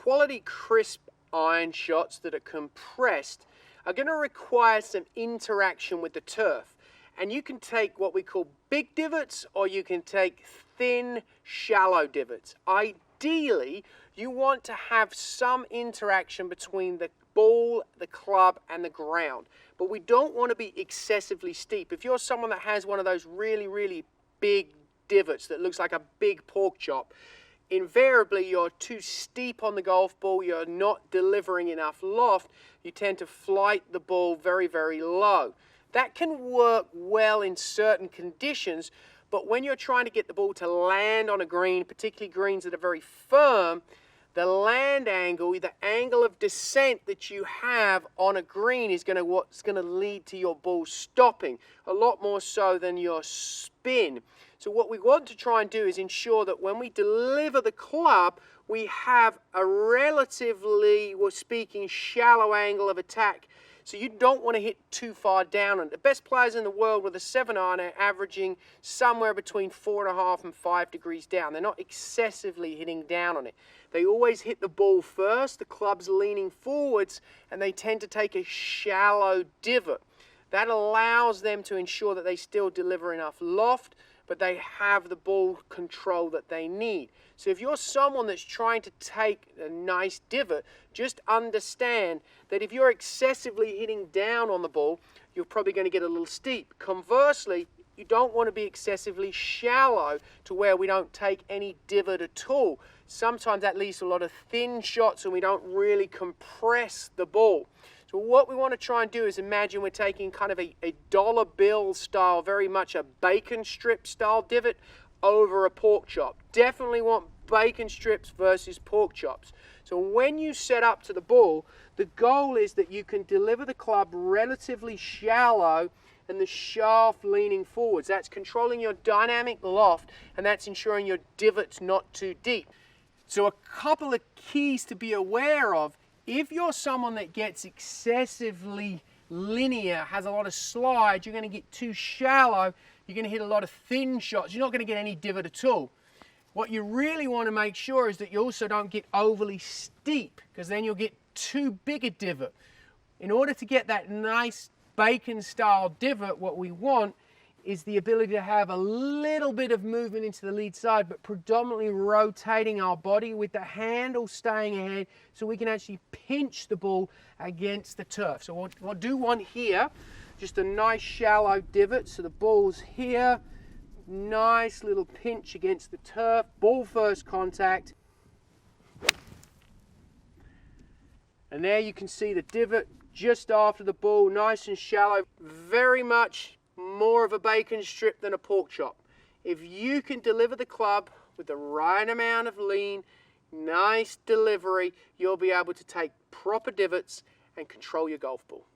quality crisp iron shots that are compressed are going to require some interaction with the turf. And you can take what we call big divots, or you can take thin, shallow divots. Ideally, you want to have some interaction between the ball, the club, and the ground. But we don't want to be excessively steep. If you're someone that has one of those really, really big divots that looks like a big pork chop, invariably you're too steep on the golf ball, you're not delivering enough loft, you tend to flight the ball very, very low. That can work well in certain conditions, but when you're trying to get the ball to land on a green, particularly greens that are very firm, the land angle, the angle of descent that you have on a green is what's going to lead to your ball stopping, a lot more so than your spin. So what we want to try and do is ensure that when we deliver the club, we have a relatively, we're speaking, shallow angle of attack. So you don't want to hit too far down. And the best players in the world with a 7-iron are averaging somewhere between 4.5 and 5 degrees down. They're not excessively hitting down on it. They always hit the ball first, the club's leaning forwards, and they tend to take a shallow divot. That allows them to ensure that they still deliver enough loft, but they have the ball control that they need. So if you're someone that's trying to take a nice divot, just understand that if you're excessively hitting down on the ball, you're probably going to get a little steep. Conversely, you don't want to be excessively shallow to where we don't take any divot at all. Sometimes that leads to a lot of thin shots and we don't really compress the ball. So what we want to try and do is imagine we're taking kind of a dollar bill style, very much a bacon strip style divot over a pork chop. Definitely want bacon strips versus pork chops. So when you set up to the ball, the goal is that you can deliver the club relatively shallow and the shaft leaning forwards. That's controlling your dynamic loft, and that's ensuring your divot's not too deep. So a couple of keys to be aware of: if you're someone that gets excessively linear, has a lot of slide, you're going to get too shallow, you're going to hit a lot of thin shots, you're not going to get any divot at all. What you really want to make sure is that you also don't get overly steep, because then you'll get too big a divot. In order to get that nice bacon style divot, what we want is the ability to have a little bit of movement into the lead side, but predominantly rotating our body with the handle staying ahead so we can actually pinch the ball against the turf. So we'll do one here, just a nice shallow divot. So the ball's here, nice little pinch against the turf, ball first contact. And there you can see the divot just after the ball, nice and shallow, very much more of a bacon strip than a pork chop. If you can deliver the club with the right amount of lean, nice delivery, you'll be able to take proper divots and control your golf ball.